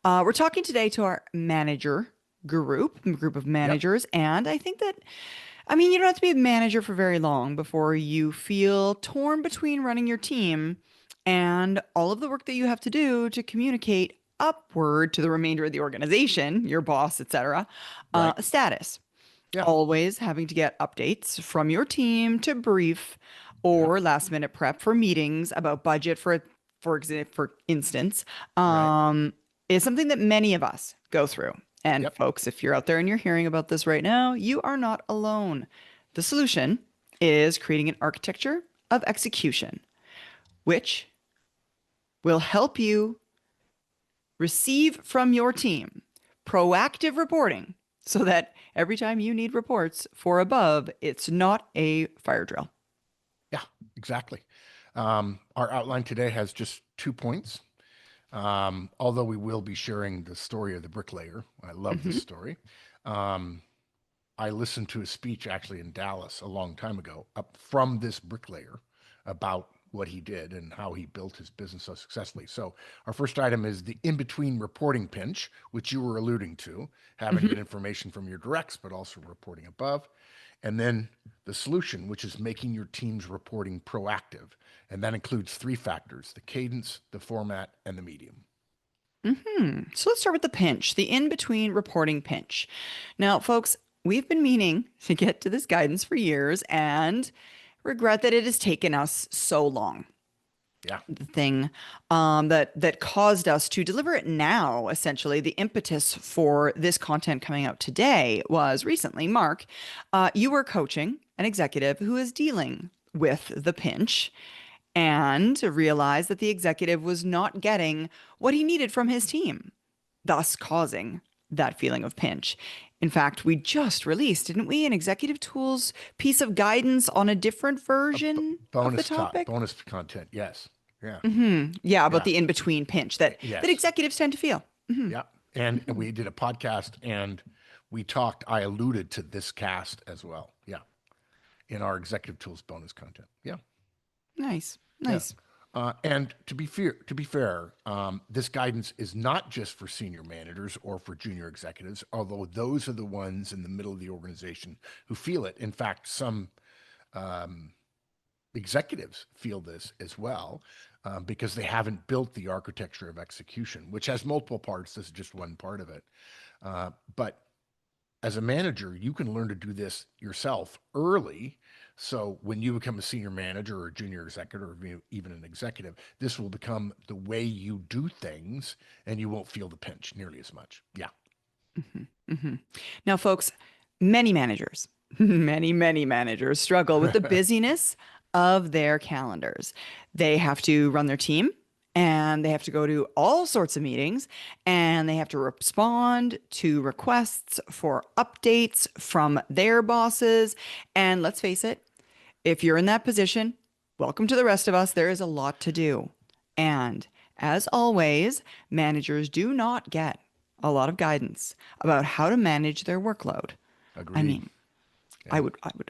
We're talking today to our manager group of Yep. managers. And I think that, I mean, you don't have to be a manager for very long before you feel torn between running your team and all of the work that you have to do to communicate upward to the remainder of the organization, your boss, etc. Right. Status. Yeah. Always having to get updates from your team to brief Yep. or last minute prep for meetings about budget for instance, Right. um, is something that many of us go through. And Yep. folks, if you're out there and you're hearing about this right now, you are not alone. The solution is creating an architecture of execution, which will help you receive from your team proactive reporting so that every time you need reports for above, it's not a fire drill. Yeah. Exactly. Our outline today has just 2 points. Although we will be sharing the story of the bricklayer. I love this Hmm. story. Um, I listened to a speech actually in Dallas a long time ago up from this bricklayer about what he did and how he built his business so successfully. So our first item is the in-between reporting pinch, which you were alluding to, having to get Hmm. information from your directs, but also reporting above. And then the solution, which is making your team's reporting proactive. And that includes three factors: the cadence, the format, and the medium. So let's start with the pinch, the in between reporting pinch. Now, folks, we've been meaning to get to this guidance for years and regret that it has taken us so long. Yeah. The thing that caused us to deliver it now, essentially, the impetus for this content coming out today was recently, Mark, you were coaching an executive who is dealing with the pinch and realized that the executive was not getting what he needed from his team, thus causing that feeling of pinch. In fact, we just released, didn't we, an executive tools piece of guidance on a different version of the topic? Bonus content. Yes. Yeah. Yeah, about Yeah. the in-between pinch that Yes. executives tend to feel. Yeah. And we did a podcast and we talked, I alluded to this cast as well. Yeah. In our executive tools bonus content. Yeah. Nice, Yeah. nice. And to be fair, this guidance is not just for senior managers or for junior executives, although those are the ones in the middle of the organization who feel it. In fact, some um, executives feel this as well because they haven't built the architecture of execution, which has multiple parts. This is just one part of it. But as a manager, you can learn to do this yourself early. So when you become a senior manager or a junior executive or even an executive, this will become the way you do things and you won't feel the pinch nearly as much. Yeah. Now, folks, many managers, many managers struggle with the busyness of their calendars. They have to run their team and they have to go to all sorts of meetings and they have to respond to requests for updates from their bosses. And let's face it, if you're in that position, welcome to the rest of us. There is a lot to do. And as always, managers do not get a lot of guidance about how to manage their workload. I Agreed. mean, Yeah.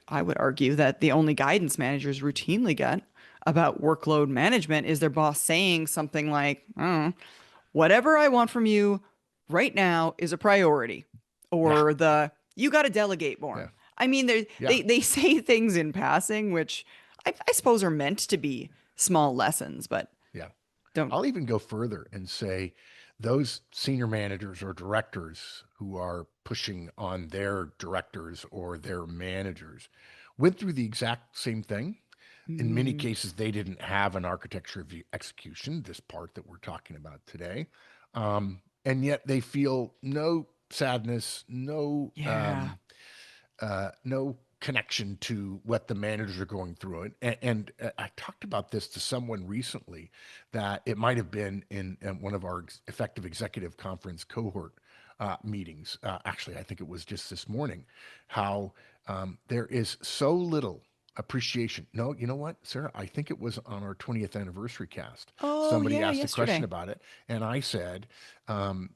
I would argue that the only guidance managers routinely get about workload management is their boss saying something like, "Oh, whatever I want from you right now is a priority," Yeah. or "you got to delegate more." Yeah. I mean, Yeah. they say things in passing, which I suppose are meant to be small lessons, but Yeah. don't. I'll even go further and say those senior managers or directors who are pushing on their directors or their managers went through the exact same thing. In many Mm, cases, they didn't have an architecture of execution, this part that we're talking about today. And yet they feel no sadness, yeah. no connection to what the managers are going through. And I talked about this to someone recently that it might have been in one of our effective executive conference cohort meetings. Actually, I think it was just this morning, how there is so little appreciation. No, you know what, Sarah? I think it was on our 20th anniversary cast. Oh, Somebody yeah, asked a question yesterday. about it, and I said, um,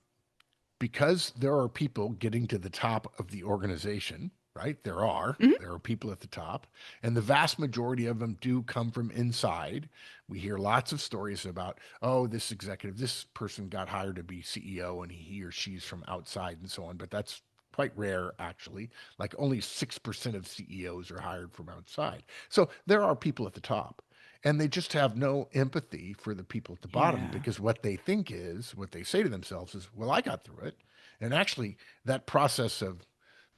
because there are people getting to the top of the organization right? There are. Mhm. There are people at the top, and the vast majority of them do come from inside. We hear lots of stories about, oh, this executive, this person got hired to be CEO and he or she's from outside and so on, but that's quite rare actually. Like only 6% of CEOs are hired from outside. So there are people at the top. And they just have no empathy for the people at the bottom Yeah. because what they think is, what they say to themselves is, well, I got through it. And actually, that process of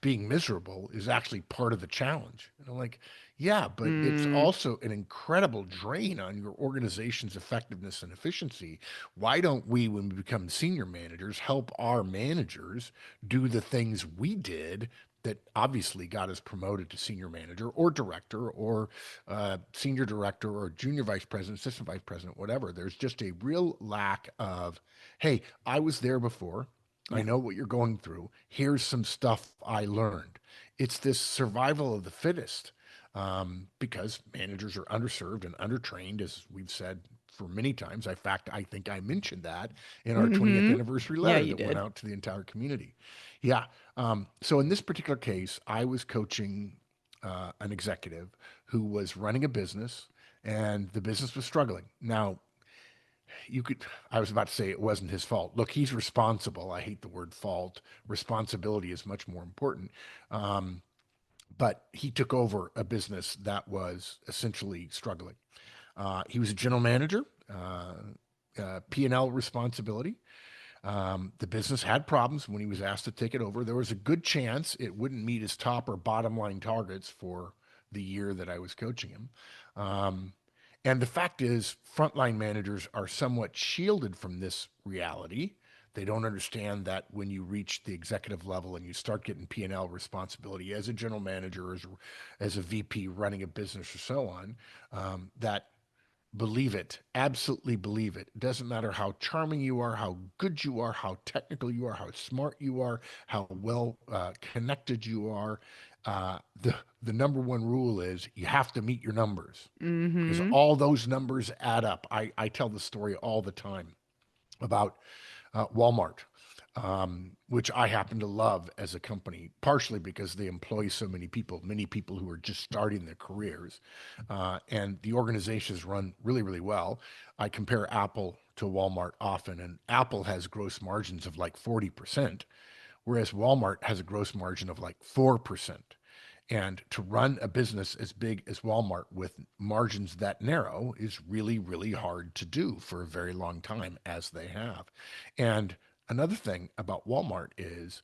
being miserable is actually part of the challenge. And I'm like, yeah, but it's Mm, also an incredible drain on your organization's effectiveness and efficiency. Why don't we, when we become senior managers, help our managers do the things we did that obviously got us promoted to senior manager or director or senior director or junior vice president, assistant vice president, whatever? There's just a real lack of, hey, I was there before. I yeah. know what you're going through. Here's some stuff I learned. It's this survival of the fittest because managers are underserved and undertrained, as we've said for many times. In fact, I think I mentioned that in our 20th Hmm. anniversary Yeah, letter you that went did. out to the entire community. Yeah. So in this particular case, I was coaching an executive who was running a business and the business was struggling. Now, you could, I was about to say it wasn't his fault. Look, he's responsible. I hate the word fault. Responsibility is much more important. Um, but he took over a business that was essentially struggling. He was a general manager, P&L responsibility. The business had problems when he was asked to take it over. There was a good chance it wouldn't meet his top or bottom line targets for the year that I was coaching him. Um, and the fact is, frontline managers are somewhat shielded from this reality. They don't understand that when you reach the executive level and you start getting P&L responsibility as a general manager, as a VP running a business or so on, that believe it, absolutely believe it. It doesn't matter how charming you are, how good you are, how technical you are, how smart you are, how well connected you are. The number one rule is you have to meet your numbers because Hmm. all those numbers add up. I tell the story all the time about Walmart, which I happen to love as a company, partially because they employ so many people who are just starting their careers. And the organization is run really, really well. I compare Apple to Walmart often, and Apple has gross margins of like 40%, whereas Walmart has a gross margin of like 4%. And to run a business as big as Walmart with margins that narrow is really, really hard to do for a very long time, as they have. And another thing about Walmart is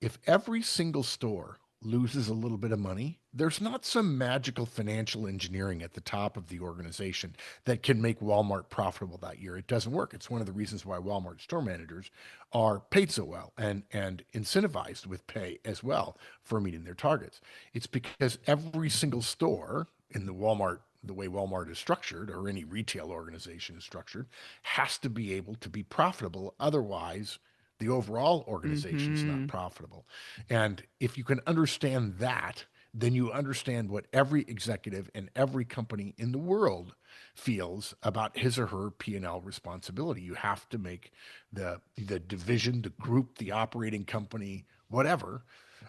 if every single store loses a little bit of money, there's not some magical financial engineering at the top of the organization that can make Walmart profitable that year. It doesn't work. It's one of the reasons why Walmart store managers are paid so well and incentivized with pay as well for meeting their targets. It's because every single store in the way Walmart is structured, or any retail organization is structured, has to be able to be profitable. Otherwise, the overall organization is not Hmm. profitable. And if you can understand that, then you understand what every executive in every company in the world feels about his or her P&L responsibility. You have to make the division, the group, the operating company, whatever,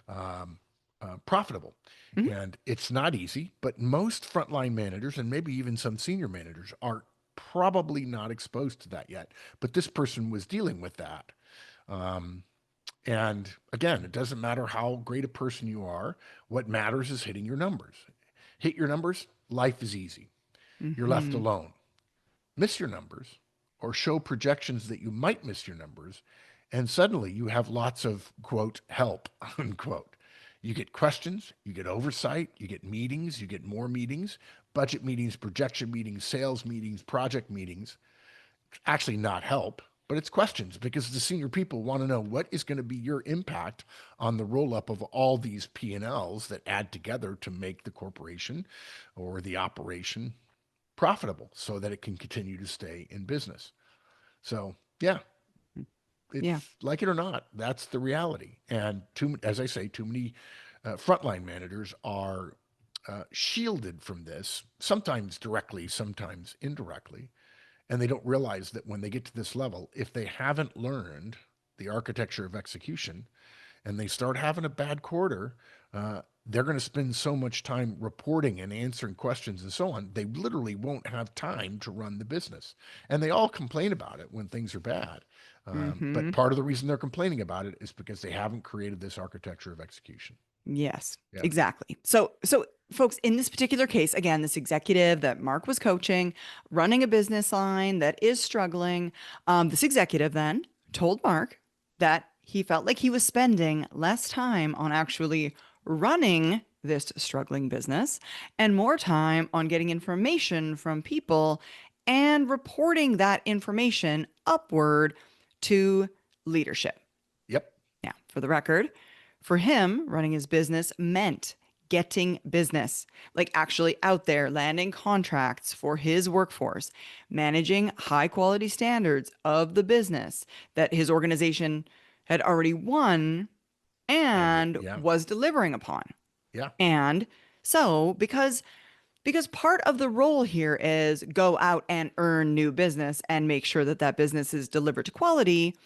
um, profitable. Hmm. And it's not easy, but most frontline managers and maybe even some senior managers are probably not exposed to that yet. But this person was dealing with that. Um, and again, it doesn't matter how great a person you are. What matters is hitting your numbers. Hit your numbers, life is easy. You're left Hmm. alone. Miss your numbers or show projections that you might miss your numbers, and suddenly you have lots of quote help unquote. You get questions, you get oversight, you get meetings, you get more meetings, budget meetings, projection meetings, sales meetings, project meetings. Actually not help, but it's questions because the senior people want to know what is going to be your impact on the roll up of all these P&Ls that add together to make the corporation or the operation profitable so that it can continue to stay in business. So, yeah, Yeah. it's like it or not, that's the reality. And as I say, too many frontline managers are shielded from this, sometimes directly, sometimes indirectly. And they don't realize that when they get to this level, if they haven't learned the architecture of execution and they start having a bad quarter, they're going to spend so much time reporting and answering questions and so on, they literally won't have time to run the business. And they all complain about it when things are bad. But Hmm. part of the reason they're complaining about it is because they haven't created this architecture of execution. Yes, Yeah. exactly. So folks, in this particular case, again, this executive that Mark was coaching, running a business line that is struggling, this executive then told Mark that he felt like he was spending less time on actually running this struggling business and more time on getting information from people and reporting that information upward to leadership. Yep. Now, for the record, for him, running his business meant getting business, like actually out there landing contracts for his workforce, managing high quality standards of the business that his organization had already won And and yeah. was delivering upon. Yeah. And so, because part of the role here is go out and earn new business and make sure that that business is delivered to quality,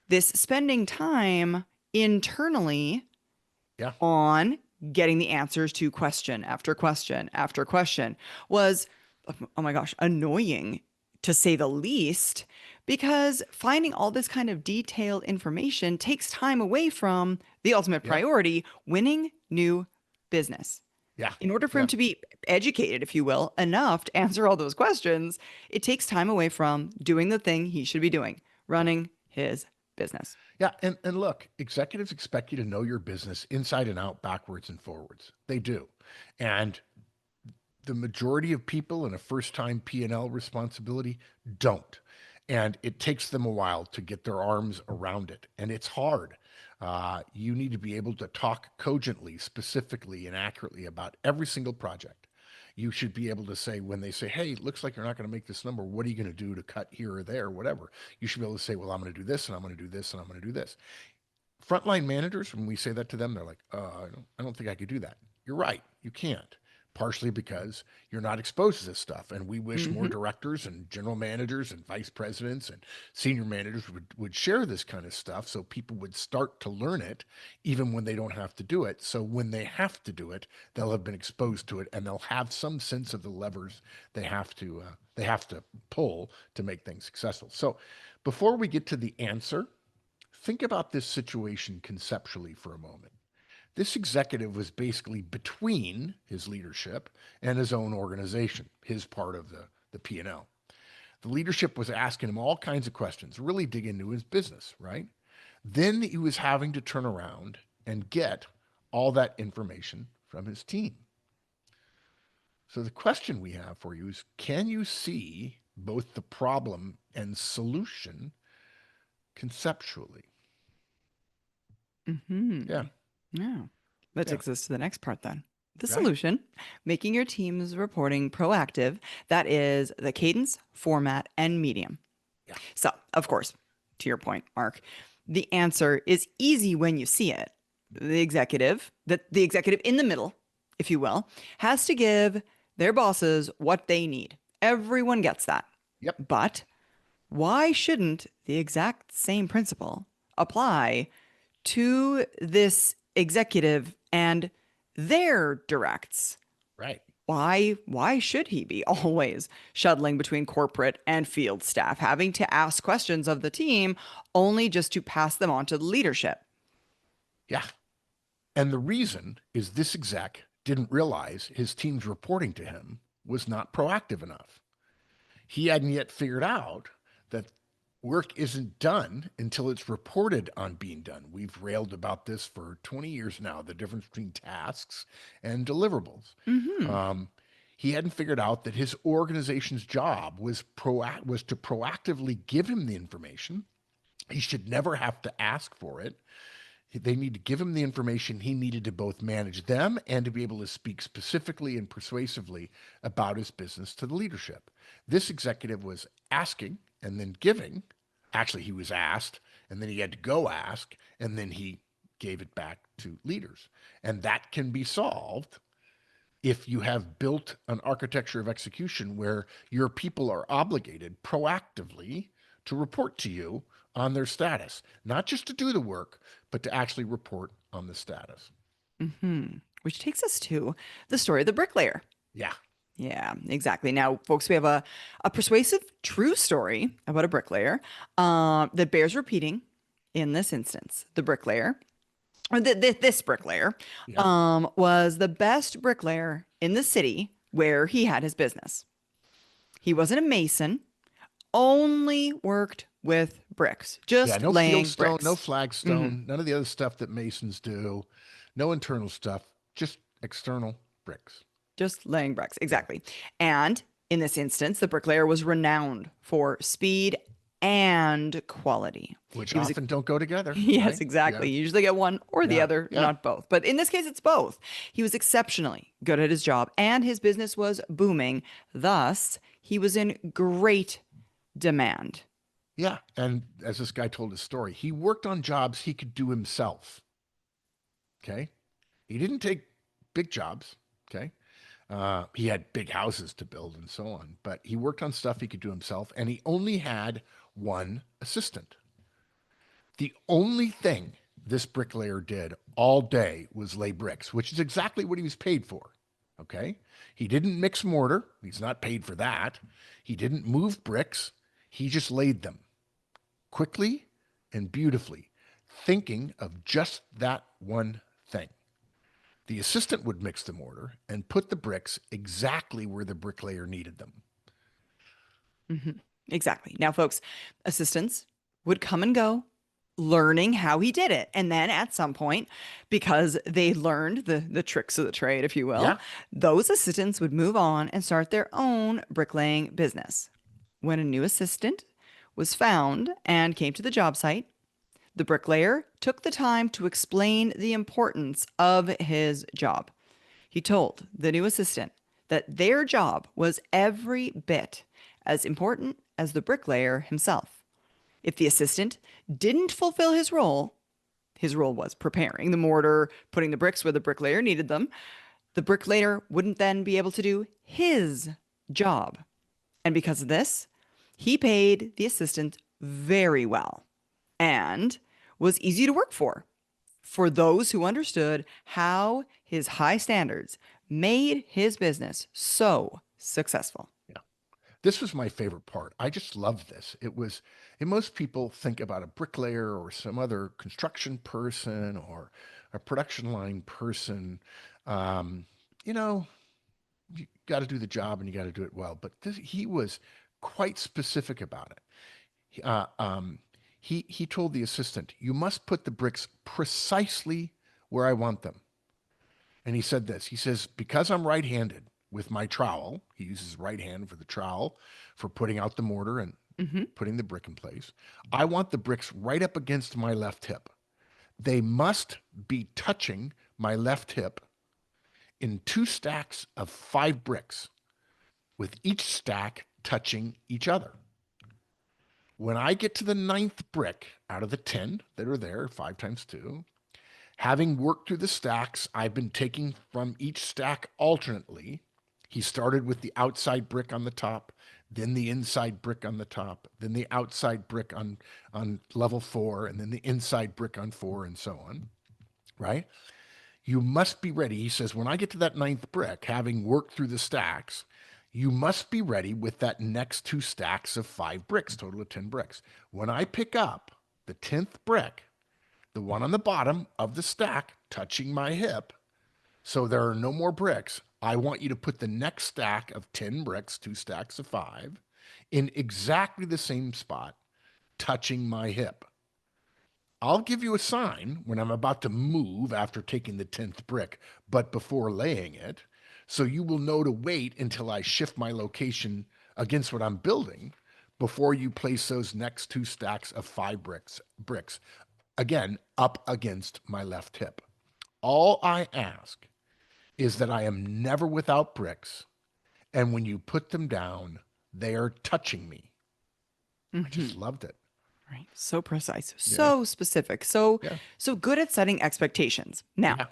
this spending time internally Yeah. on getting the answers to question after question after question was, oh my gosh, annoying to say the least, because finding all this kind of detailed information takes time away from the ultimate Yeah. priority, winning new business. Yeah. In order for him Yeah. to be educated, if you will, enough to answer all those questions, it takes time away from doing the thing he should be doing, Yeah. running his business. Yeah, and look, executives expect you to know your business inside and out, backwards and forwards. They do. And the majority of people in a first-time P&L responsibility don't. And it takes them a while to get their arms around it. And it's hard. You need to be able to talk cogently, specifically, and accurately about every single project. You should be able to say, when they say, hey, it looks like you're not going to make this number, what are you going to do to cut here or there, or whatever? You should be able to say, well, I'm going to do this, and I'm going to do this, and I'm going to do this. Frontline managers, when we say that to them, they're like, I don't think I could do that. You're right. You can't. Partially because you're not exposed to this stuff. And we wish more Hmm. directors and general managers and vice presidents and senior managers would share this kind of stuff so people would start to learn it even when they don't have to do it. So when they have to do it, they'll have been exposed to it and they'll have some sense of the levers they have to pull to make things successful. So before we get to the answer, think about this situation conceptually for a moment. This executive was basically between his leadership and his own organization, his part of the P&L. The leadership was asking him all kinds of questions, really dig into his business, right? Then he was having to turn around and get all that information from his team. So the question we have for you is, can you see both the problem and solution conceptually? Hmm. Yeah, Yeah. That yeah, takes us to the next part then. The right. solution, making your team's reporting proactive. That is the cadence, format, and medium. Yeah, So, of course, to your point, Mark, the answer is easy when you see it. The executive in the middle, if you will, has to give their bosses what they need. Everyone gets that. yep, But why shouldn't the exact same principle apply to this executive and their directs? right. Why should he be always shuttling between corporate and field staff, having to ask questions of the team only just to pass them on to the leadership? Yeah. And the reason is this exec didn't realize his team's reporting to him was not proactive enough. He hadn't yet figured out that work isn't done until it's reported on being done. We've railed about this for 20 years now, the difference between tasks and deliverables. Hmm. Um, he hadn't figured out that his organization's job was to proactively give him the information. He should never have to ask for it. They need to give him the information he needed to both manage them and to be able to speak specifically and persuasively about his business to the leadership. This executive was asking and then giving. Actually, he was asked and then he had to go ask and then he gave it back to leaders. And that can be solved if you have built an architecture of execution where your people are obligated proactively to report to you on their status, not just to do the work, but to actually report on the status. Which takes us to the story of the bricklayer. Yeah. Yeah, exactly. Now, folks, we have a persuasive, true story about a bricklayer that bears repeating in this instance. The bricklayer, or this bricklayer, Yeah. was the best bricklayer in the city where he had his business. He wasn't a mason, only worked with bricks, Yeah. just No field laying stone, no bricks. flagstone, none of the other stuff that masons do, no internal stuff, just external bricks. Just laying bricks, Yeah. exactly. And in this instance, the bricklayer was renowned for speed and quality. Which He was, often don't go together, yes, right? exactly. Yeah. You usually get one or the Yeah. other, Yeah. not both. But in this case, it's both. He was exceptionally good at his job and his business was booming. Thus, he was in great demand. Yeah. And as this guy told his story, he worked on jobs he could do himself. Okay. He didn't take big jobs. Okay. He had big houses to build and so on, but he worked on stuff he could do himself, and he only had one assistant. The only thing this bricklayer did all day was lay bricks, which is exactly what he was paid for. Okay. He didn't mix mortar. He's not paid for that. He didn't move bricks. He just laid them quickly and beautifully, thinking of just that one thing. The assistant would mix the mortar and put the bricks exactly where the bricklayer needed them. Exactly. Now, folks, assistants would come and go, learning how he did it. And then at some point, because they learned the tricks of the trade, if you will, Yeah. those assistants would move on and start their own bricklaying business. When a new assistant was found and came to the job site, the bricklayer took the time to explain the importance of his job. He told the new assistant that their job was every bit as important as the bricklayer himself. If the assistant didn't fulfill his role was preparing the mortar, putting the bricks where the bricklayer needed them, the bricklayer wouldn't then be able to do his job. And because of this, he paid the assistant very well and was easy to work for those who understood how his high standards made his business so successful. Yeah. This was my favorite part. I just love this. It was, and most people think about a bricklayer or some other construction person or a production line person. Um, you know, you got to do the job and you got to do it well. But he was quite specific about it. Uh, um, he told the assistant, "You must put the bricks precisely where I want them." And he said this. He says, "Because I'm right-handed with my trowel, he uses his right hand for the trowel for putting out the mortar and putting the brick in place. I want the bricks right up against my left hip. They must be touching my left hip in two stacks of 5 bricks, with each stack touching each other. When I get to the ninth brick out of the 10 that are there, 5 times 2, having worked through the stacks, I've been taking from each stack alternately. He started with the outside brick on the top, then the inside brick on the top, then the outside brick on level 4, and then the inside brick on 4, and so on, right? You must be ready. He says, when I get to that ninth brick, having worked through the stacks, you must be ready with that next 2 stacks of 5 bricks, total of 10 bricks. When I pick up the 10th brick, the one on the bottom of the stack touching my hip, so there are no more bricks, I want you to put the next stack of 10 bricks, 2 stacks of 5, in exactly the same spot, touching my hip. I'll give you a sign when I'm about to move after taking the 10th brick, but before laying it, so you will know to wait until I shift my location against what I'm building before you place those next 2 stacks of 5 bricks, again, up against my left hip. All I ask is that I am never without bricks, and when you put them down, they are touching me." I just loved it. Right. So precise, Yeah. so specific, so Yeah. so good at setting expectations. Now, Yeah.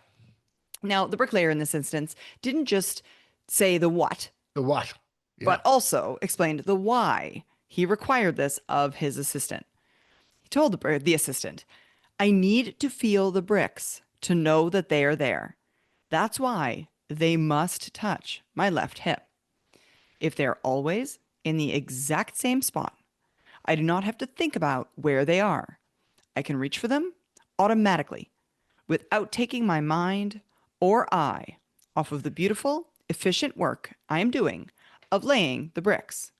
now the bricklayer in this instance didn't just say the what, The what? Yeah. but also explained the why he required this of his assistant. He told the assistant, "I need to feel the bricks to know that they are there. That's why they must touch my left hip. If they're always in the exact same spot, I do not have to think about where they are. I can reach for them automatically without taking my mind or eye off of the beautiful, efficient work I am doing of laying the bricks.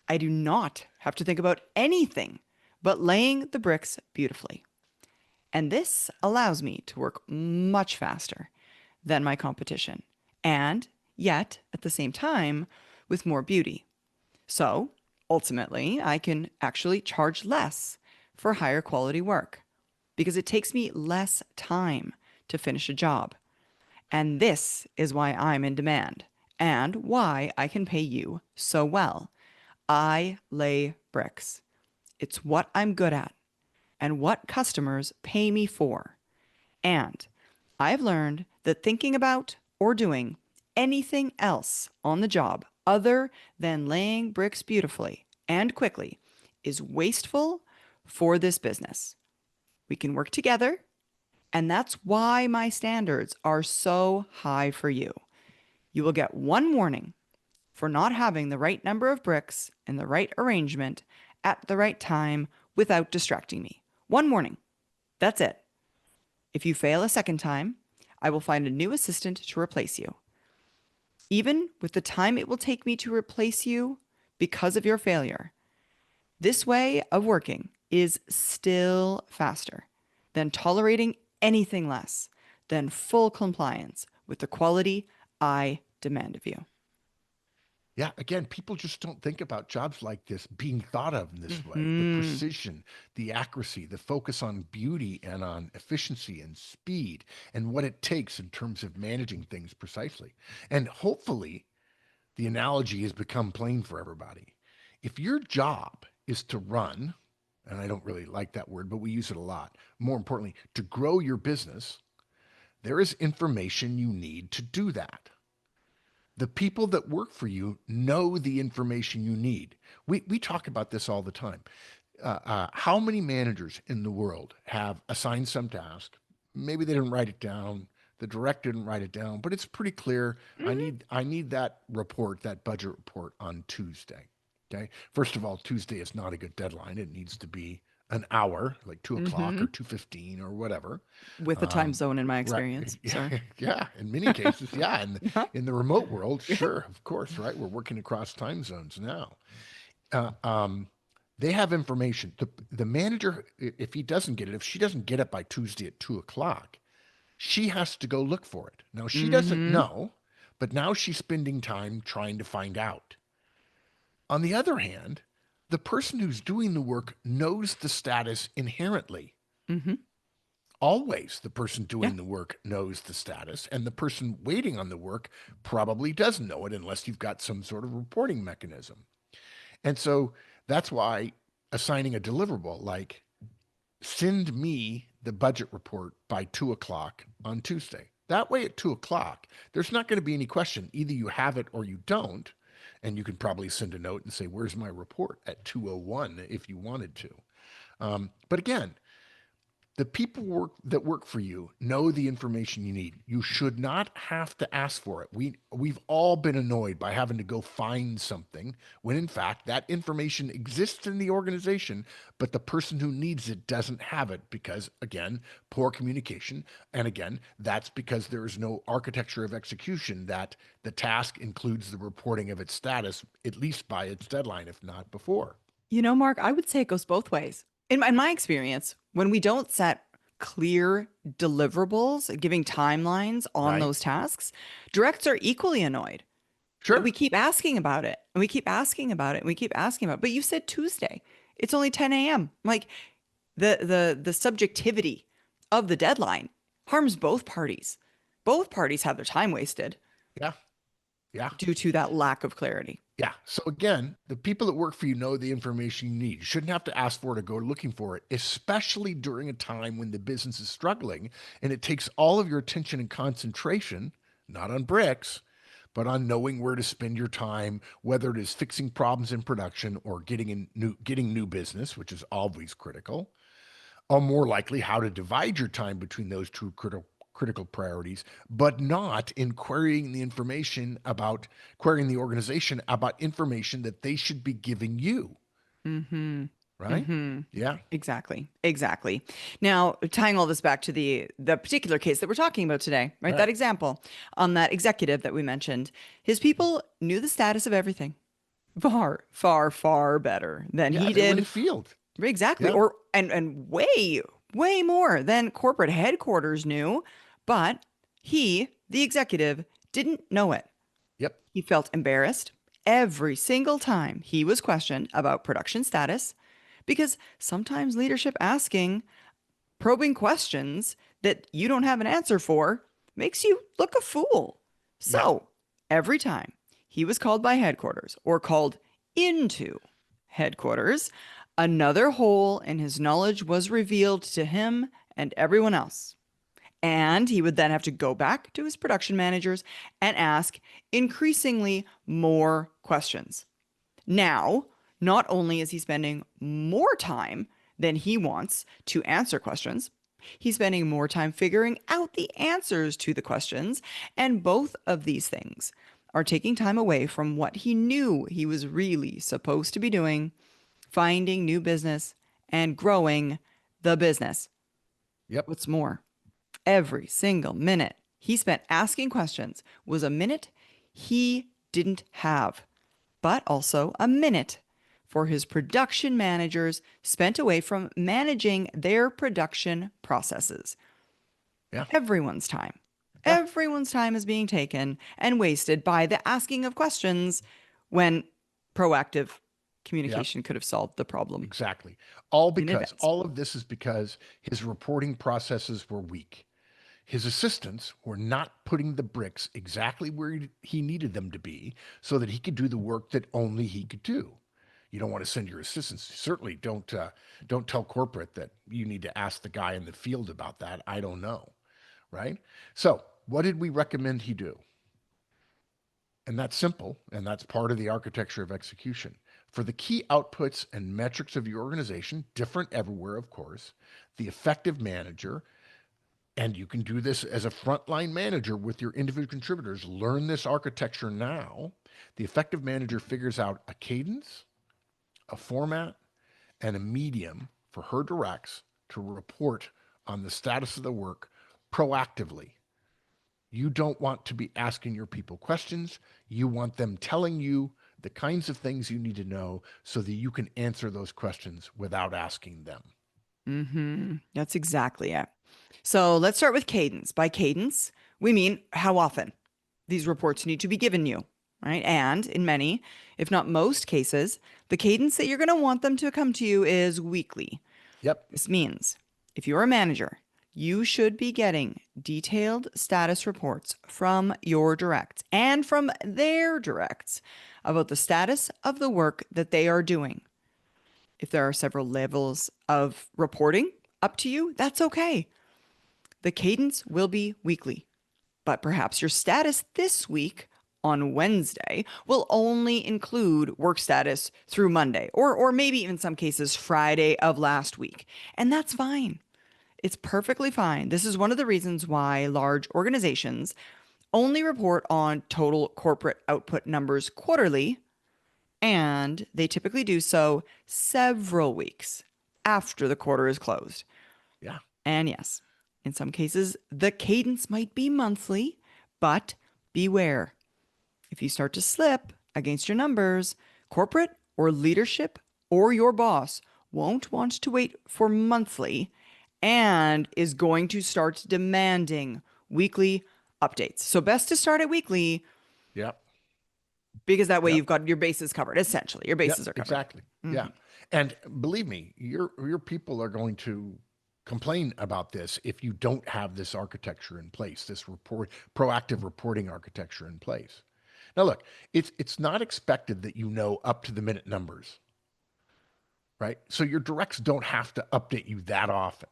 I do not have to think about anything but laying the bricks beautifully. And this allows me to work much faster than my competition, and yet at the same time with more beauty. So ultimately, I can actually charge less for higher quality work because it takes me less time to finish a job. And this is why I'm in demand and why I can pay you so well. I lay bricks. It's what I'm good at and what customers pay me for. And I've learned that thinking about or doing anything else on the job other than laying bricks beautifully and quickly is wasteful for this business. We can work together, and that's why my standards are so high for you. You will get one warning for not having the right number of bricks in the right arrangement at the right time without distracting me. One warning. That's it. If you fail a second time, I will find a new assistant to replace you. Even with the time it will take me to replace you because of your failure, this way of working is still faster than tolerating anything less than full compliance with the quality I demand of you. Yeah, again, people just don't think about jobs like this being thought of in this way. The Hmm. precision, the accuracy, the focus on beauty and on efficiency and speed and what it takes in terms of managing things precisely. And hopefully, the analogy has become plain for everybody. If your job is to run, and I don't really like that word, but we use it a lot, more importantly, to grow your business, there is information you need to do that. The people that work for you know the information you need. We talk about this all the time. How many managers in the world have assigned some task? Maybe they didn't write it down. The director didn't write it down, but it's pretty clear. Hmm. I need that report, that budget report on Tuesday. Okay. First of all, Tuesday is not a good deadline. It needs to be an hour, like 2 o'clock Hmm. or 2:15 or whatever. With the time Um, zone in my right. experience, sir. Yeah. Yeah. In many cases, yeah. And Yeah. in the remote world, sure, of course, right? We're working across time zones now. Uh, um, they have information. The manager, if he doesn't get it, if she doesn't get it by Tuesday at 2 o'clock, she has to go look for it. Now she doesn't Hmm. know, but now she's spending time trying to find out. On the other hand, the person who's doing the work knows the status inherently. Hmm. Always the person Yeah. doing the work knows the status, and the person waiting on the work probably doesn't know it unless you've got some sort of reporting mechanism. And so that's why assigning a deliverable like send me the budget report by 2 o'clock on Tuesday. That way at 2 o'clock, there's not going to be any question. Either you have it or you don't. And you can probably send a note and say, where's my report at 2:01 if you wanted to. But again, the that work for you know the information you need. You should not have to ask for it. We've all been annoyed by having to go find something when in fact that information exists in the organization, but the person who needs it doesn't have it because again, poor communication. And again, that's because there is no architecture of execution that the task includes the reporting of its status at least by its deadline, if not before. You know, Mark, I would say it goes both ways. In my experience, when we don't set clear deliverables, giving timelines on Right? those tasks, directs are equally annoyed. We Sure. keep asking about it and we keep asking about it and we keep asking about it. But you said Tuesday. It's only 10 a.m. Like the subjectivity of the deadline harms both parties. Both parties have their time wasted Yeah. Yeah. due to that lack of clarity. Yeah. So again, the people that work for you know the information you need. You shouldn't have to ask for it or go looking for it, especially during a time when the business is struggling and it takes all of your attention and concentration, not on bricks, but on knowing where to spend your time, whether it is fixing problems in production or getting new business, which is always critical, or more likely how to divide your time between those two critical priorities, but not in querying the organization about information that they should be giving you, Mm-hmm. right? Mm-hmm. Yeah, Exactly. Exactly. Now, tying all this back to the particular case that we're talking about today, right? right. That example on that executive that we mentioned, his people knew the status of everything far, far, far better than Yeah, he they were in did. the field. Exactly. Yeah. Or and way, way more than corporate headquarters knew, but he, the executive, didn't know it. Yep. He felt embarrassed every single time he was questioned about production status because sometimes leadership asking probing questions that you don't have an answer for makes you look a fool. Yeah. So every time he was called by headquarters or called into headquarters, another hole in his knowledge was revealed to him and everyone else. And he would then have to go back to his production managers and ask increasingly more questions. Now, not only is he spending more time than he wants to answer questions, he's spending more time figuring out the answers to the questions. And both of these things are taking time away from what he knew he was really supposed to be doing, finding new business and growing the business. Yep. What's more, every single minute he spent asking questions was a minute he didn't have, but also a minute for his production managers spent away from managing their production processes. Yeah. Everyone's time. Yeah. Everyone's time is being taken and wasted by the asking of questions when proactive Yeah. communication could have solved the problem Exactly. in advance. All of this is because his reporting processes were weak. His assistants were not putting the bricks exactly where he needed them to be so that he could do the work that only he could do. You don't want to send your assistants. Certainly don't tell corporate that you need to ask the guy in the field about that. I don't know, right? So, what did we recommend he do? And that's simple, and that's part of the architecture of execution. For the key outputs and metrics of your organization, different everywhere, of course, the effective manager, and you can do this as a frontline manager with your individual contributors, learn this architecture now. The effective manager figures out a cadence, a format, and a medium for her directs to report on the status of the work proactively. You don't want to be asking your people questions. You want them telling you the kinds of things you need to know so that you can answer those questions without asking them. Mm-hmm. That's exactly it. So let's start with cadence. By cadence, we mean how often these reports need to be given you, right? And in many, if not most cases, the cadence that you're going to want them to come to you is weekly. Yep. This means if you're a manager, you should be getting detailed status reports from your directs and from their directs about the status of the work that they are doing. If there are several levels of reporting up to you, that's okay. The cadence will be weekly, but perhaps your status this week on Wednesday will only include work status through Monday, or maybe in some cases Friday of last week. And that's fine. It's perfectly fine. This is one of the reasons why large organizations only report on total corporate output numbers quarterly, and they typically do so several weeks after the quarter is closed. Yeah. And yes, in some cases, the cadence might be monthly, but beware. If you start to slip against your numbers, corporate or leadership or your boss won't want to wait for monthly and is going to start demanding weekly updates. So, best to start at weekly Yep. because that way Yep. you've got your bases covered. Essentially, your Yep. bases are covered. Exactly. Yeah. And believe me, your people are going to complain about this if you don't have this architecture in place, this proactive reporting architecture in place. Now look, it's not expected that you know up to the minute numbers, right? So your directs don't have to update you that often.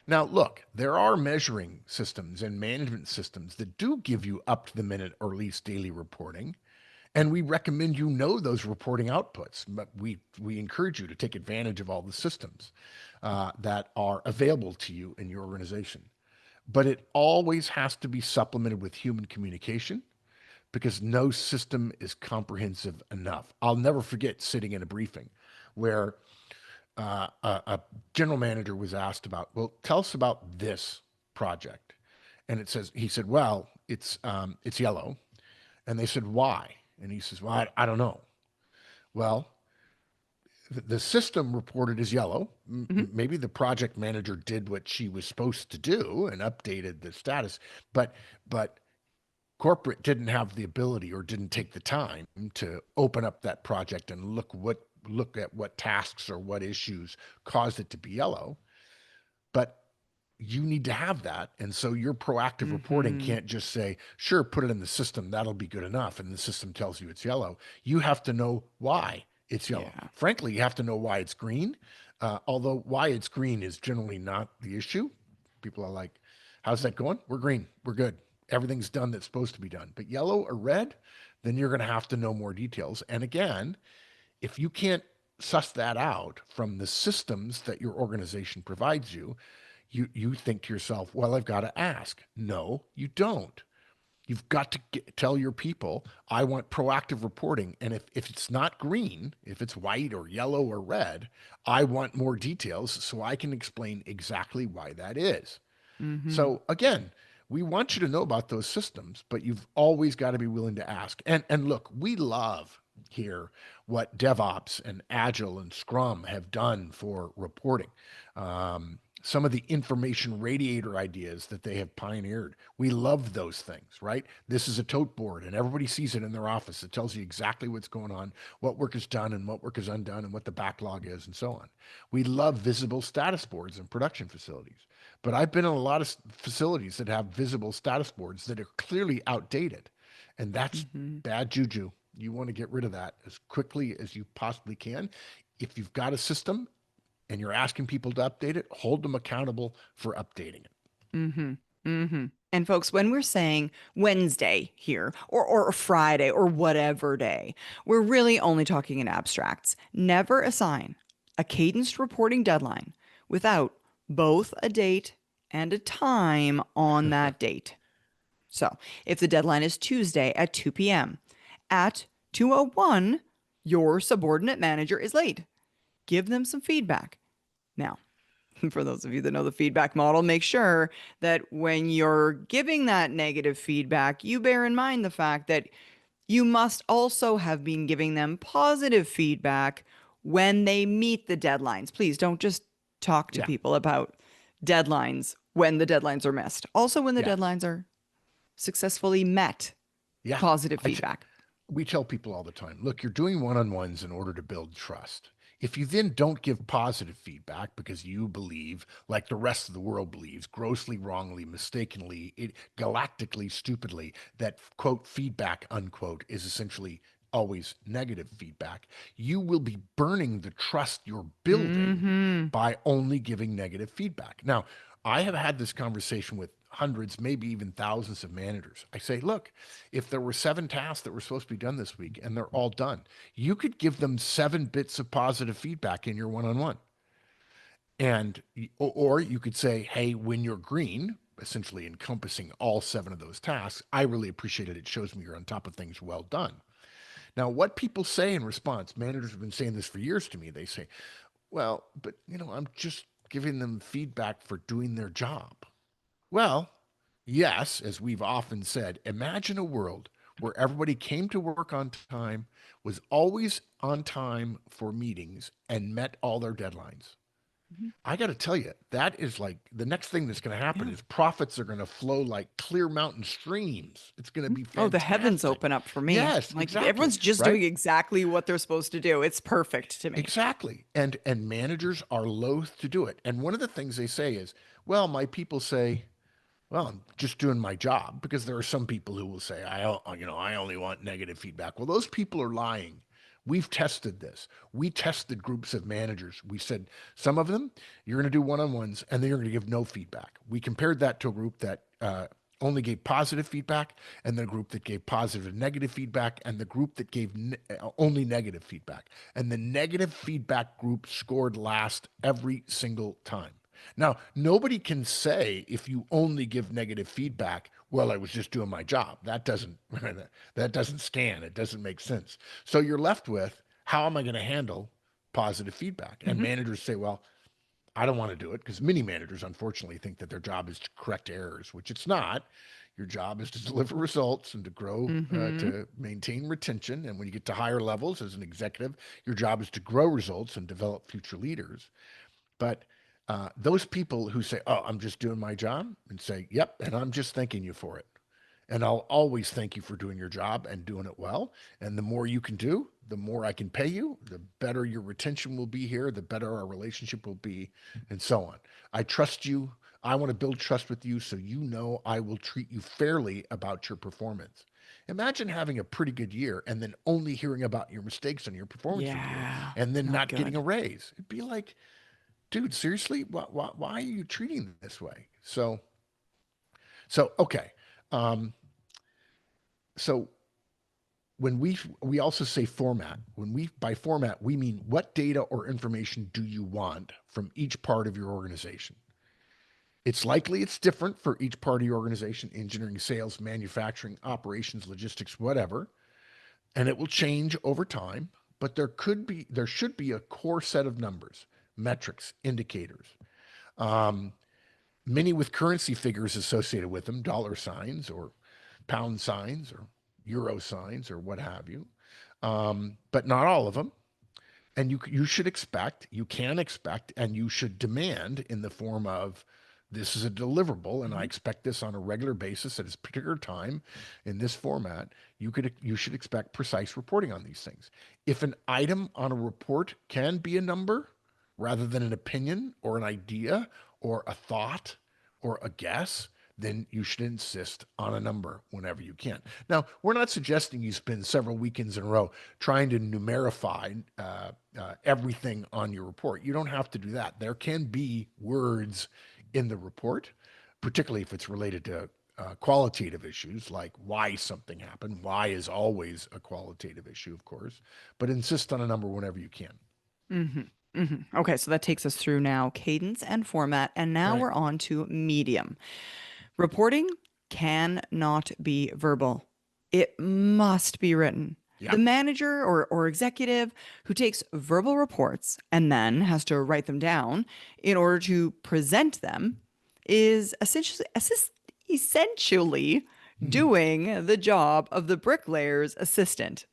Now, look, there are measuring systems and management systems that do give you up to the minute or at least daily reporting. And we recommend you know those reporting outputs, but we encourage you to take advantage of all the systems that are available to you in your organization. but it always has to be supplemented with human communication because no system is comprehensive enough. I'll never forget sitting in a briefing where a general manager was asked about, well, tell us about this project. And he said, well, it's yellow. And they said, why? And he says, well, I don't know. Well, the system reported as yellow. Hmm. Maybe the project manager did what she was supposed to do and updated the status, but corporate didn't have the ability or didn't take the time to open up that project and look at what tasks or what issues caused it to be yellow. But you need to have that. And so your proactive reporting Hmm. can't just say, sure, put it in the system, that'll be good enough. And the system tells you it's yellow. You have to know why it's yellow. Yeah. Frankly, you have to know why it's green. Although why it's green is generally not the issue. People are like, how's that going? We're green. We're good. Everything's done that's supposed to be done. But yellow or red, then you're going to have to know more details. And again, if you can't suss that out from the systems that your organization provides you, you think to yourself, well, I've got to ask. No, you don't. You've got to tell your people, I want proactive reporting. And if it's not green, if it's white or yellow or red, I want more details so I can explain exactly why that is. Hmm. So again, we want you to know about those systems, but you've always got to be willing to ask. And look, we love here what DevOps and Agile and Scrum have done for reporting. Some of the information radiator ideas that they have pioneered. We love those things, right? This is a tote board, and everybody sees it in their office. It tells you exactly what's going on, what work is done, and what work is undone, and what the backlog is, and so on. We love visible status boards in production facilities. But I've been in a lot of facilities that have visible status boards that are clearly outdated. And that's Hmm. bad juju. You want to get rid of that as quickly as you possibly can. If you've got a system and you're asking people to update it, hold them accountable for updating it. Hmm. Hmm. And folks, when we're saying Wednesday here or Friday or whatever day, we're really only talking in abstracts. Never assign a cadenced reporting deadline without both a date and a time on that date. So if the deadline is Tuesday at 2 p.m., at 2:01, your subordinate manager is late. Give them some feedback. Now, for those of you that know the feedback model, make sure that when you're giving that negative feedback, you bear in mind the fact that you must also have been giving them positive feedback when they meet the deadlines. Please don't just talk to Yeah. people about deadlines when the deadlines are missed. Also, when the Yeah. deadlines are successfully met, Yeah. positive I, t- feedback. we tell people all the time, look, you're doing one-on-ones in order to build trust. If you then don't give positive feedback because you believe, like the rest of the world believes, grossly wrongly, mistakenly, galactically, stupidly, that quote feedback unquote is essentially always negative feedback, you will be burning the trust you're building Mm-hmm. by only giving negative feedback. Now, I have had this conversation with hundreds, maybe even thousands of managers. I say, look, if there were 7 tasks that were supposed to be done this week and they're all done, you could give them 7 bits of positive feedback in your one-on-one. And or you could say, hey, when you're green, essentially encompassing all 7 of those tasks, I really appreciate it. It shows me you're on top of things. Well done. Now, what people say in response, managers have been saying this for years to me. They say, well, but I'm just giving them feedback for doing their job. Well, yes, as we've often said, imagine a world where everybody came to work on time, was always on time for meetings, and met all their deadlines. I got to tell you, that is like the next thing that's going to happen Yeah. is profits are going to flow like clear mountain streams. It's going to be Oh, the heavens fantastic. open up for me. Yes, Like exactly. everyone's just Right? doing exactly what they're supposed to do. It's perfect to me. Exactly. And managers are loath to do it. And one of the things they say is, well, my people say, well, I'm just doing my job because there are some people who will say, I only want negative feedback. Well, those people are lying. We've tested this. We tested groups of managers. We said some of them you're going to do one-on-ones and then you're going to give no feedback. We compared that to a group that only gave positive feedback, and the group that gave positive and negative feedback, and the group that gave only negative feedback. And the negative feedback group scored last every single time. Now, nobody can say if you only give negative feedback, well, I was just doing my job. That doesn't that doesn't scan. It doesn't make sense. So you're left with how am I going to handle positive feedback? And Hmm. managers say, well, I don't want to do it because many managers unfortunately think that their job is to correct errors, which it's not. Your job is to deliver results and to grow, Hmm. to maintain retention. And when you get to higher levels as an executive, your job is to grow results and develop future leaders. But those people who say, "Oh, I'm just doing my job," and say, "Yep," and I'm just thanking you for it, and I'll always thank you for doing your job and doing it well. And the more you can do, the more I can pay you, the better your retention will be here, the better our relationship will be, and so on. I trust you. I want to build trust with you so you know I will treat you fairly about your performance. Imagine having a pretty good year and then only hearing about your mistakes on your performance review Yeah, and then not not getting a good. raise. It'd be like, dude, seriously, why are you treating this way? So okay. Um, so when we also say format. When we by format we mean what data or information do you want from each part of your organization. It's likely it's different for each part of your organization: engineering, sales, manufacturing, operations, logistics, whatever, and it will change over time. But there should be a core set of numbers, metrics, indicators. Um, Many with currency figures associated with them, dollar signs or pound signs or euro signs or what have you, but not all of them. And you should expect, you can expect, and you should demand in the form of this is a deliverable, and I Hmm. expect this on a regular basis at this particular time in this format. You should expect precise reporting on these things. If an item on a report can be a number rather than an opinion or an idea or a thought or a guess, then you should insist on a number whenever you can. Now, we're not suggesting you spend several weekends in a row trying to numerify everything on your report. You don't have to do that. There can be words in the report, particularly if it's related to qualitative issues like why something happened. Why is always a qualitative issue, of course, but insist on a number whenever you can. Hmm. Hmm. Okay, so that takes us through now cadence and format, and now Right. we're on to medium. Reporting cannot be verbal. It must be written. Yeah. The manager or executive who takes verbal reports and then has to write them down in order to present them is essentially doing the job of the bricklayer's assistant.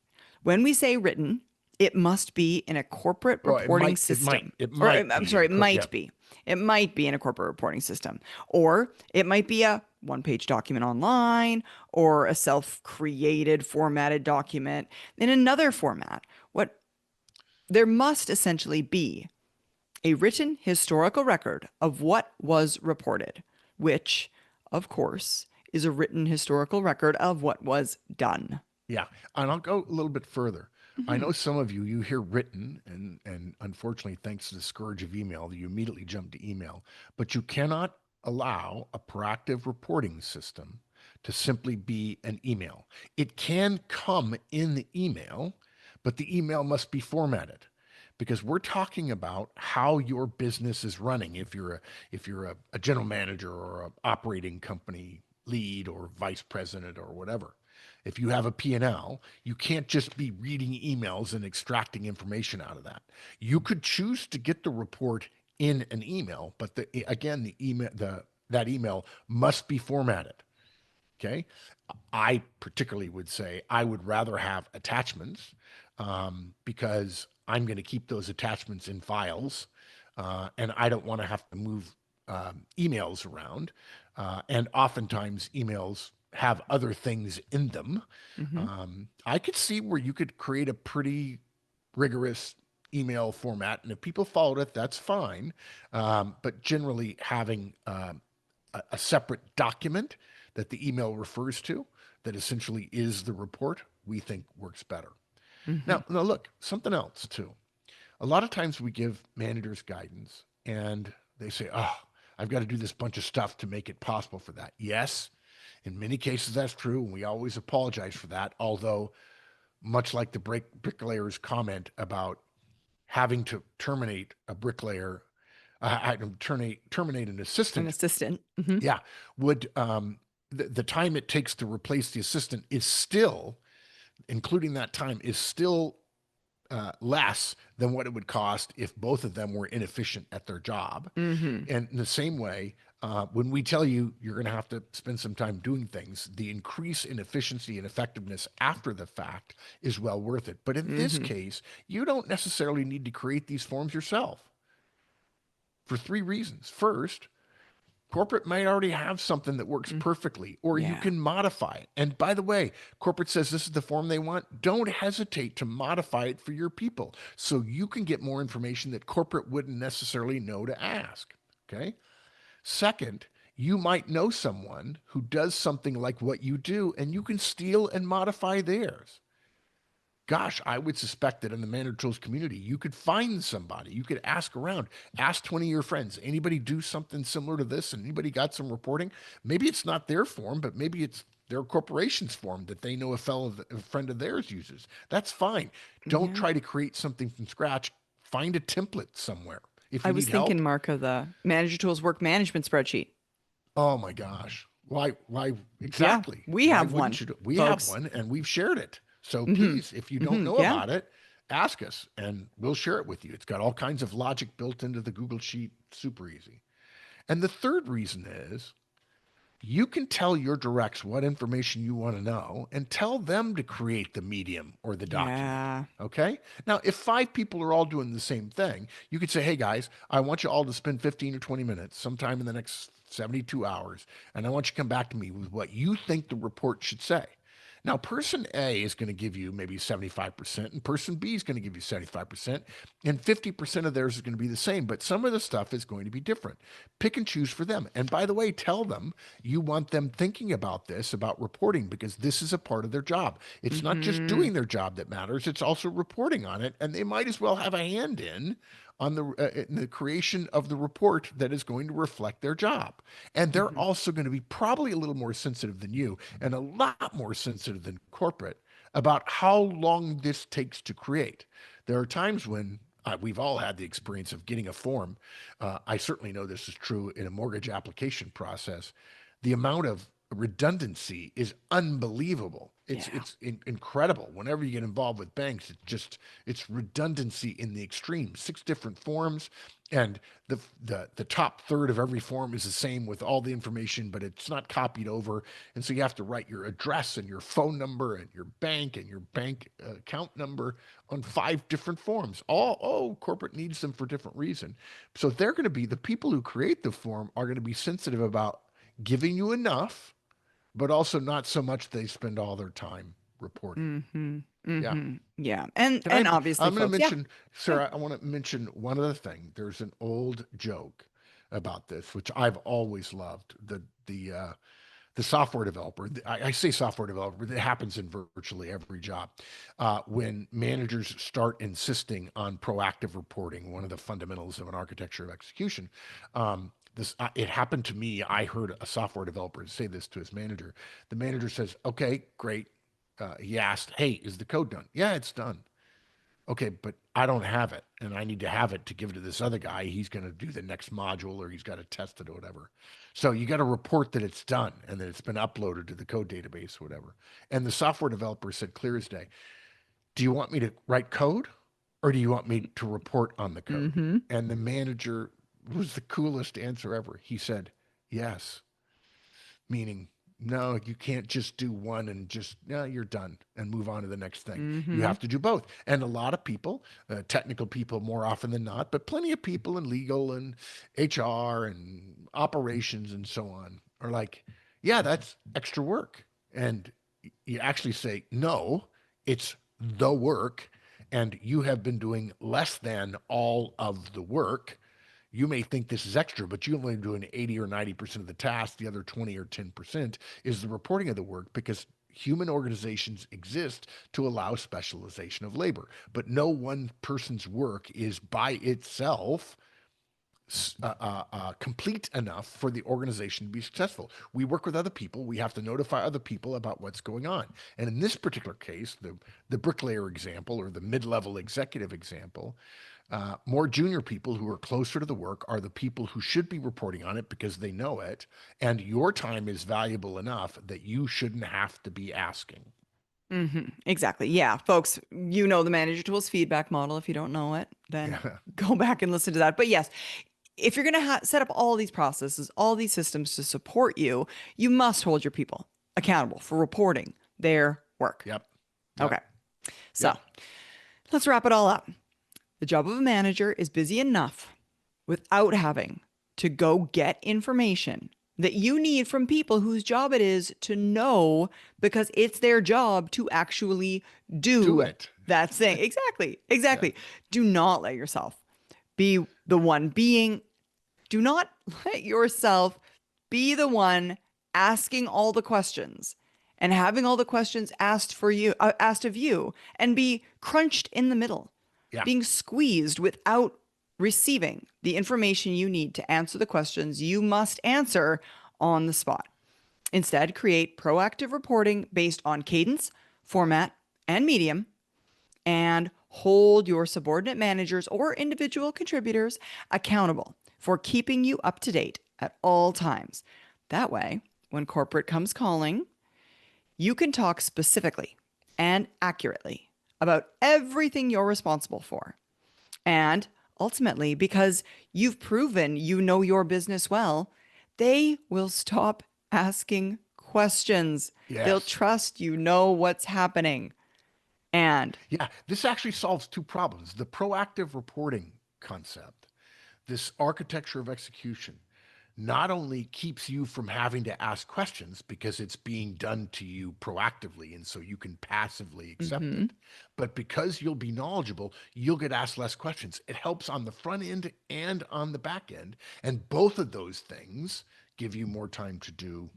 When we say written, it must be in a corporate Well, reporting system. it Or might I'm be in sorry, a it court. Yeah. might be. It might be in a corporate reporting system. Or it might be a one page document online or a self created formatted document in another format. What there must essentially be a written historical record of what was reported, which, of course, is a written historical record of what was done. Yeah, and I'll go a little bit further. I Mhm. know some of you, you hear written, and unfortunately, thanks to the scourge of email, you immediately jump to email. But you cannot allow a proactive reporting system to simply be an email. It can come in the email, but the email must be formatted because we're talking about how your business is running. If you're a general manager or an operating company lead or vice president or whatever, if you have a P&L, you can't just be reading emails and extracting information out of that. You could choose to get the report in an email, but again, that email must be formatted. Okay. I particularly would say I would rather have attachments because I'm going to keep those attachments in files and I don't want to have to move emails around. And oftentimes, emails have other things in them. Mhm. I could see where you could create a pretty rigorous email format, and if people followed it, that's fine. But generally, having a separate document that the email refers to that essentially is the report, we think works better. Mhm. Now look, something else too. A lot of times we give managers guidance and they say, oh, I've got to do this bunch of stuff to make it possible for that. Yes, in many cases that's true, and we always apologize for that. Although, much like the bricklayer's comment about having to terminate a bricklayer terminate an An assistant, assistant. Hmm. yeah, would the time it takes to replace the assistant is still, including that time, is still less than what it would cost if both of them were inefficient at their job. Hmm. And in the same way, when we tell you you're going to have to spend some time doing things, the increase in efficiency and effectiveness after the fact is well worth it. But in this Hmm. case, you don't necessarily need to create these forms yourself for three reasons. First, corporate might already have something that works perfectly, or you Yeah. can modify it. And by the way, corporate says this is the form they want. Don't hesitate to modify it for your people so you can get more information that corporate wouldn't necessarily know to ask. Okay. Second, you might know someone who does something like what you do, and you can steal and modify theirs. Gosh, I would suspect that in the manager tools community, you could find somebody. You could ask around, ask 20 of your friends. Anybody do something similar to this? And anybody got some reporting? Maybe it's not their form, but maybe it's their corporation's form that they know a friend of theirs uses. That's fine. Don't Yeah. try to create something from scratch. Find a template somewhere. If I you was need thinking, help, Mark, of the Manager Tools work management spreadsheet. oh my gosh. Why Yeah, exactly? we Why have wouldn't one, you we have folks. one and we've shared it. So Hmm. please, if you don't Hmm. know Yeah. about it, ask us and we'll share it with you. It's got all kinds of logic built into the Google Sheet, super easy. And the third reason is you can tell your directs what information you want to know and tell them to create the medium or the document. Yeah. Okay. Now, if five people are all doing the same thing, you could say, hey guys, I want you all to spend 15 or 20 minutes sometime in the next 72 hours, and I want you to come back to me with what you think the report should say. Now, person A is going to give you maybe 75%, and person B is going to give you 75%, and 50% of theirs is going to be the same, but some of the stuff is going to be different. Pick and choose for them. And by the way, tell them you want them thinking about this, about reporting, because this is a part of their job. It's not just Hmm. doing their job that matters, it's also reporting on it, and they might as well have a hand in the creation of the report that is going to reflect their job. And they're Hmm. also going to be probably a little more sensitive than you and a lot more sensitive than corporate about how long this takes to create. There are times when we've all had the experience of getting a form. I certainly know this is true in a mortgage application process. The amount of redundancy is unbelievable. Yeah. Incredible. Whenever you get involved with banks, it's redundancy in the extreme. Six different forms, and the top third of every form is the same with all the information, but it's not copied over, and so you have to write your address and your phone number and your bank account number on five different forms. All corporate needs them for different reason. So they're going to be the people who create the form are going to be sensitive about giving you enough, but also not so much they spend all their time reporting. Hmm. Yeah. Hmm. Yeah. Can I? And obviously, I'm going to folks. Yeah. mention, Yeah. Sarah. I want to mention one other thing. There's an old joke about this, which I've always loved. The software developer. I say software developer, but it happens in virtually every job. When managers start insisting on proactive reporting, one of the fundamentals of an architecture of execution. It happened to me. I heard a software developer say this to his manager. The manager says, "Okay, great." He asked, "Hey, is the code done?" "Yeah, it's done." "Okay, but I don't have it, and I need to have it to give it to this other guy. He's going to do the next module, or he's got to test it or whatever. So you got to report that it's done and that it's been uploaded to the code database or whatever." And the software developer said clear as day, "Do you want me to write code, or do you want me to report on the code?" Hmm. And the manager was the coolest answer ever. He said, "Yes," meaning no, you can't just do one and just, no, you're done and move on to the next thing. You Hmm. have to do both. And a lot of people, technical people more often than not, but plenty of people in legal and HR and operations and so on are like, yeah, that's extra work. And you actually say, no, it's the work. And you have been doing less than all of the work. You may think this is extra, but you're only doing 80 or 90% of the task. The other 20 or 10% is the reporting of the work, because human organizations exist to allow specialization of labor. But no one person's work is by itself complete enough for the organization to be successful. We work with other people. We have to notify other people about what's going on. And in this particular case, the bricklayer example or the mid-level executive example, More junior people who are closer to the work are the people who should be reporting on it because they know it. And your time is valuable enough that you shouldn't have to be asking. Exactly. Yeah, folks, you know the manager tools feedback model. If you don't know it, then Yeah. go back and listen to that. But yes, if you're going to set up all these processes, all these systems to support you, you must hold your people accountable for reporting their work. Yep. Yep. Okay. So Yep. let's wrap it all up. The job of a manager is busy enough without having to go get information that you need from people whose job it is to know because it's their job to actually Do do it. that thing. Exactly. Yeah. Exactly. Do not let yourself be the one being, do not let yourself be the one asking all the questions and having all the questions asked for you, asked of you, and be crunched in the middle, Yeah. being squeezed without receiving the information you need to answer the questions you must answer on the spot. Instead, create proactive reporting based on cadence, format, and medium, and hold your subordinate managers or individual contributors accountable for keeping you up to date at all times. That way, when corporate comes calling, you can talk specifically and accurately about everything you're responsible for. And ultimately, because you've proven you know your business well, they will stop asking questions. They'll Yes. trust you know what's happening. And Yeah. This actually solves two problems. The proactive reporting concept, this architecture of execution, not only keeps you from having to ask questions because it's being done to you proactively and so you can passively accept mhm, it, but because you'll be knowledgeable, you'll get asked less questions. It helps on the front end and on the back end. And both of those things give you more time to do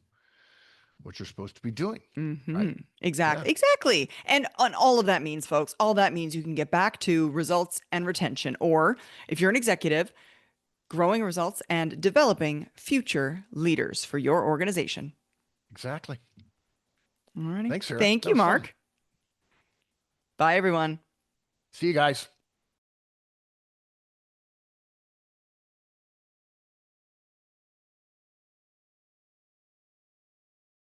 what you're supposed to be doing. Right? Yeah, exactly. And on all of that means, folks, all that means you can get back to results and retention. Or if you're an executive, growing results and developing future leaders for your organization. exactly. Alrighty. Thanks, Sarah. Thank That you, was fun. Mark. Bye, everyone. See you guys.